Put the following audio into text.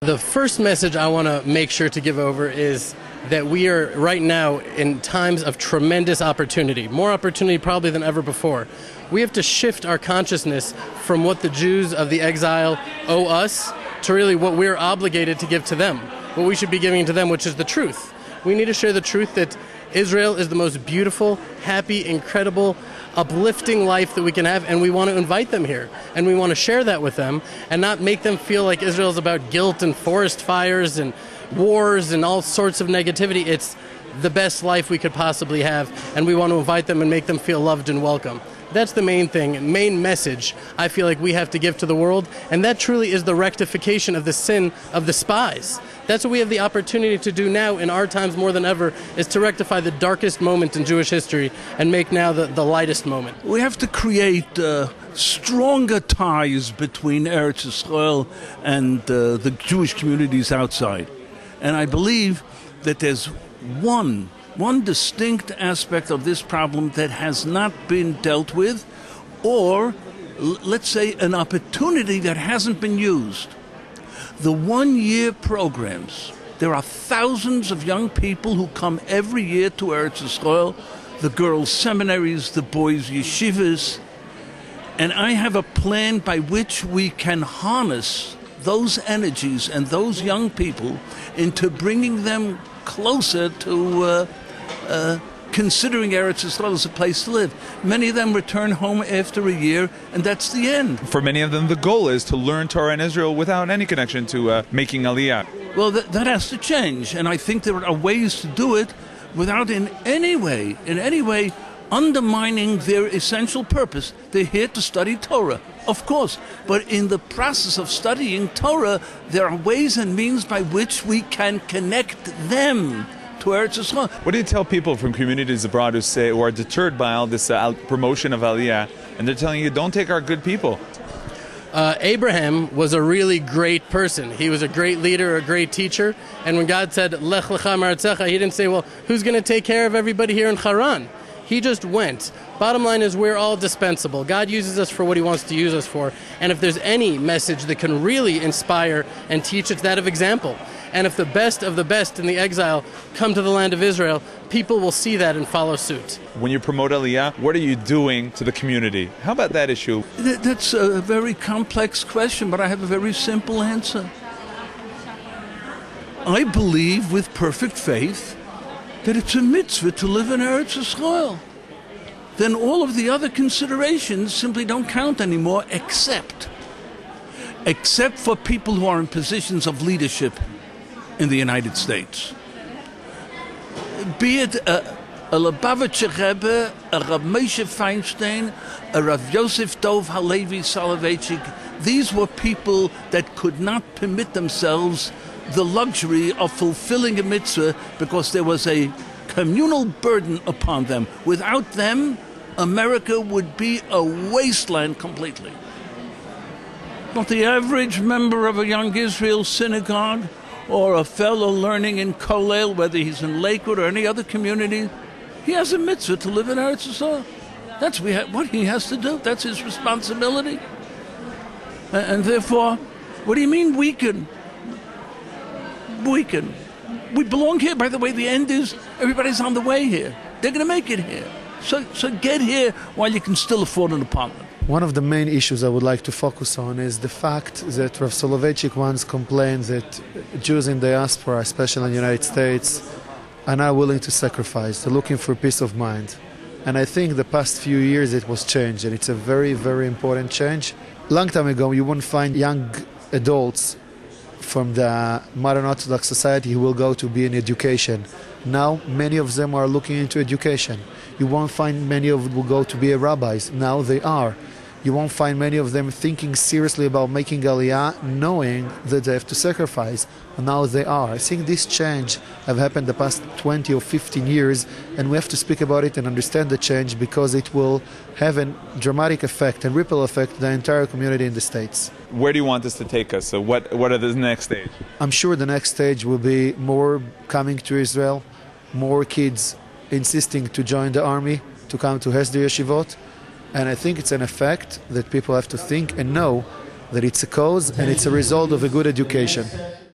The first message I want to make sure to give over is that we are right now in times of tremendous opportunity, more opportunity probably than ever before. We have to shift our consciousness from what the Jews of the exile owe us to really what we're obligated to give to them, what we should be giving to them, which is the truth. We need to share the truth that Israel is the most beautiful, happy, incredible, uplifting life that we can have, and we want to invite them here, and we want to share that with them and not make them feel like Israel is about guilt and forest fires and wars and all sorts of negativity. It's the best life we could possibly have, and we want to invite them and make them feel loved and welcome. That's the main thing, main message I feel like we have to give to the world, and that truly is the rectification of the sin of the spies. That's what we have the opportunity to do now in our times more than ever, is to rectify the darkest moment in Jewish history and make now the lightest moment. We have to create stronger ties between Eretz Yisrael and the Jewish communities outside. And I believe that there's one distinct aspect of this problem that has not been dealt with, or let's say an opportunity that hasn't been used. The one-year programs. There are thousands of young people who come every year to Eretz Yisrael, the girls' seminaries, the boys' yeshivas, and I have a plan by which we can harness those energies and those young people into bringing them closer to considering Eretz Yisrael as a place to live. Many of them return home after a year, and that's the end. For many of them, the goal is to learn Torah in Israel without any connection to making Aliyah. Well, that has to change, and I think there are ways to do it without in any way undermining their essential purpose. They're here to study Torah, of course, but in the process of studying Torah, there are ways and means by which we can connect them to Eretz Yisrael. What do you tell people from communities abroad who are deterred by all this promotion of Aliyah, and they're telling you, don't take our good people? Abraham was a really great person. He was a great leader, a great teacher, and when God said, Lech lecha ma'artzecha, he didn't say, well, who's going to take care of everybody here in Haran? He just went. Bottom line is we're all dispensable. God uses us for what he wants to use us for, and if there's any message that can really inspire and teach, it's that of example. And if the best of the best in the exile come to the land of Israel, people will see that and follow suit. When you promote Aliyah, what are you doing to the community? How about that issue? That's a very complex question, but I have a very simple answer. I believe with perfect faith that it's a mitzvah to live in Eretz Yisrael. Then all of the other considerations simply don't count anymore, except for people who are in positions of leadership in the United States. Be it a Lubavitcher Rebbe, a Rav Moshe Feinstein, a Rav Yosef Dov Halevi Soloveitchik, these were people that could not permit themselves the luxury of fulfilling a mitzvah because there was a communal burden upon them. Without them, America would be a wasteland completely. Not the average member of a Young Israel synagogue or a fellow learning in Kollel, whether he's in Lakewood or any other community, he has a mitzvah to live in Eretz Yisrael. That's what he has to do. That's his responsibility. And therefore, what do you mean weaken? Weaken. We belong here. By the way, the end is everybody's on the way here. They're going to make it here. So get here while you can still afford an apartment. One of the main issues I would like to focus on is the fact that Rav Soloveitchik once complained that Jews in diaspora, especially in the United States, are not willing to sacrifice. They're looking for peace of mind. And I think the past few years it was changed, and it's a very, very important change. Long time ago, you wouldn't find young adults from the modern Orthodox society who will go to be in education. Now, many of them are looking into education. You won't find many of them will go to be rabbis. Now they are. You won't find many of them thinking seriously about making Aliyah, knowing that they have to sacrifice. And now they are. I think this change have happened the past 20 or 15 years, and we have to speak about it and understand the change because it will have a dramatic effect and ripple effect the entire community in the States. Where do you want this to take us? So what are the next stage? I'm sure the next stage will be more coming to Israel, more kids insisting to join the army, to come to Hesder Yeshivot. And I think it's an effect that people have to think and know that it's a cause and it's a result of a good education.